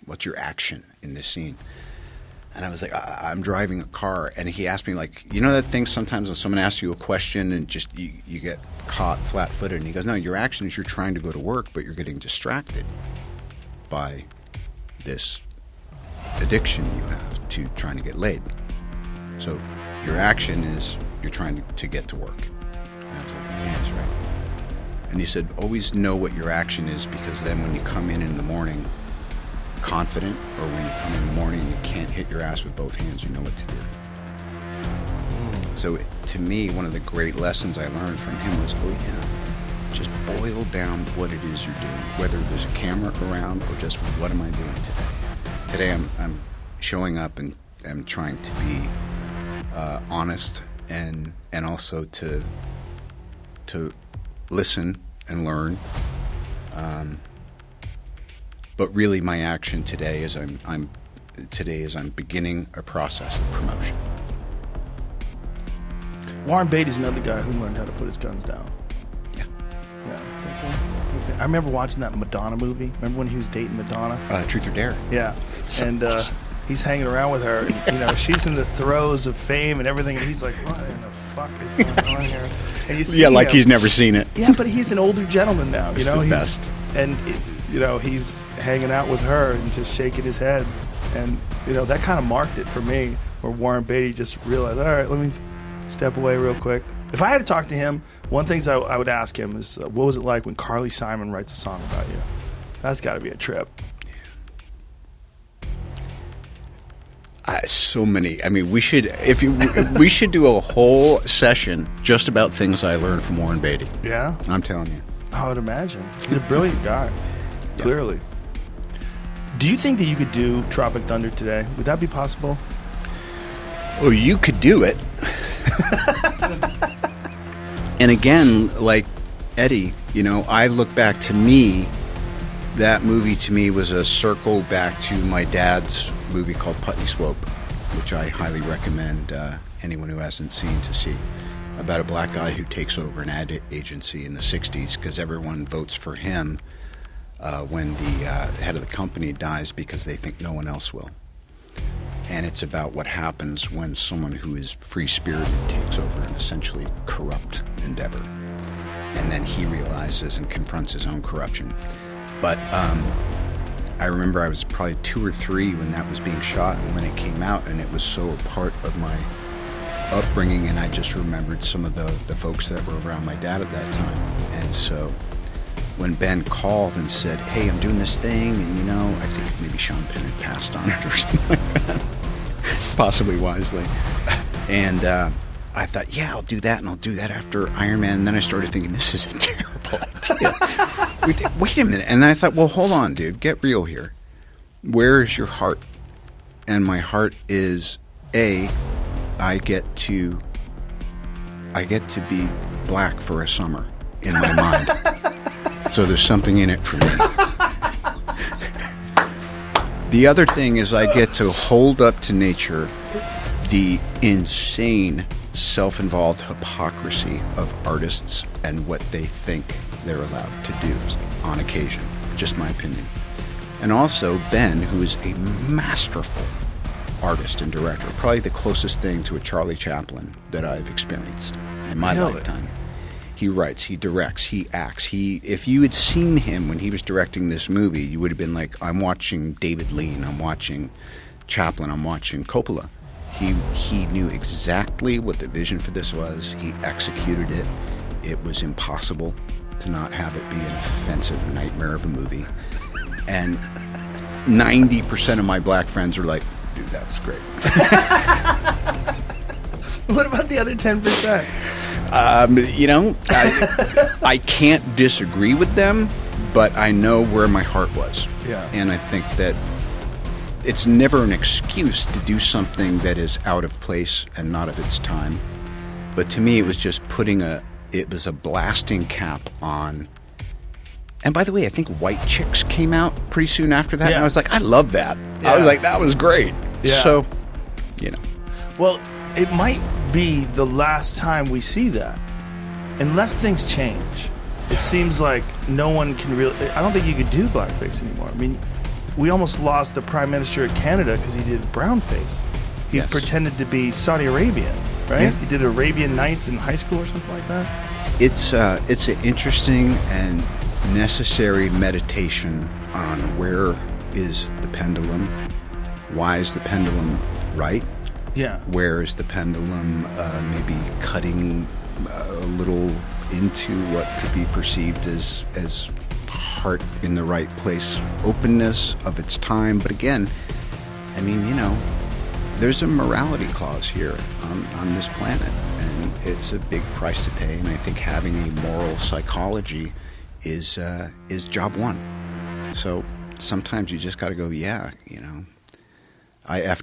What's your action in this scene? And I was like, I'm driving a car. And he asked me, like, you know that thing sometimes when someone asks you a question and just you get caught flat-footed? And he goes, no, your action is you're trying to go to work, but you're getting distracted by this addiction you have to trying to get laid. So your action is you're trying to get to work. And I was like, yeah, he's right. And he said, always know what your action is, because then when you come in the morning confident, or when you come in the morning and you can't hit your ass with both hands, you know what to do. So to me, one of the great lessons I learned from him was, oh yeah, just boil down what it is you're doing, whether there's a camera around or just what am I doing today. Today I'm showing up and I'm trying to be honest and also to listen and learn. But really, my action today is I'm beginning a process of promotion. Warren Beatty's another guy who learned how to put his guns down. Yeah. Yeah. It's like, I remember watching that Madonna movie. Remember when he was dating Madonna? Truth or Dare. Yeah. So and awesome. He's hanging around with her. And, she's in the throes of fame and everything. And he's like, what in the fuck is going on here? And you see like him. He's never seen it. Yeah, but he's an older gentleman now. He's the best. And he's hanging out with her and just shaking his head, and that kind of marked it for me. Where Warren Beatty just realized, all right, let me step away real quick. If I had to talk to him, one thing I would ask him is, what was it like when Carly Simon writes a song about you? That's got to be a trip. So many. I mean, we should do a whole session just about things I learned from Warren Beatty. Yeah, I'm telling you. I would imagine. He's a brilliant guy. Yeah. Clearly. Do you think that you could do Tropic Thunder today? Would that be possible? Well, you could do it. And again, like Eddie, I look back to me, that movie to me was a circle back to my dad's movie called Putney Swope, which I highly recommend anyone who hasn't seen to see, about a black guy who takes over an ad agency in the 60s because everyone votes for him when the head of the company dies because they think no one else will. And it's about what happens when someone who is free-spirited takes over an essentially corrupt endeavor. And then he realizes and confronts his own corruption. But I remember I was probably 2 or 3 when that was being shot, and when it came out, and it was so a part of my upbringing, and I just remembered some of the folks that were around my dad at that time. And so when Ben called and said, hey, I'm doing this thing, and I think maybe Sean Penn had passed on it or something like that, possibly wisely. And I thought, yeah, I'll do that, and I'll do that after Iron Man. And then I started thinking, this is a terrible idea. Wait a minute. And then I thought, well, hold on, dude, get real here. Where is your heart? And my heart is, I get to be black for a summer in my mind. So there's something in it for me. The other thing is I get to hold up to nature the insane self-involved hypocrisy of artists and what they think they're allowed to do on occasion. Just my opinion. And also Ben, who is a masterful artist and director, probably the closest thing to a Charlie Chaplin that I've experienced in my lifetime. He writes, he directs, he acts. If you had seen him when he was directing this movie, you would have been like, I'm watching David Lean, I'm watching Chaplin, I'm watching Coppola. He knew exactly what the vision for this was. He executed it. It was impossible to not have it be an offensive nightmare of a movie. And 90% of my black friends are like, dude, that was great. What about the other 10%? I can't disagree with them, but I know where my heart was. Yeah. And I think that it's never an excuse to do something that is out of place and not of its time. But to me, it was just it was a blasting cap on. And by the way, I think White Chicks came out pretty soon after that. Yeah. And I was like, I love that. Yeah. I was like, that was great. Yeah. So, Well, it might be the last time we see that. Unless things change. It seems like no one can really... I don't think you could do blackface anymore. I mean, we almost lost the Prime Minister of Canada because he did brownface. He Yes. pretended to be Saudi Arabian, right? Yeah. He did Arabian Nights in high school or something like that. It's an interesting and necessary meditation on where is the pendulum, why is the pendulum right, Yeah. where is the pendulum maybe cutting a little into what could be perceived as heart in the right place, openness of its time. But again, I mean, you know, there's a morality clause here on this planet, and it's a big price to pay. And I think having a moral psychology is job one. So sometimes you just got to go, yeah, you know, I effed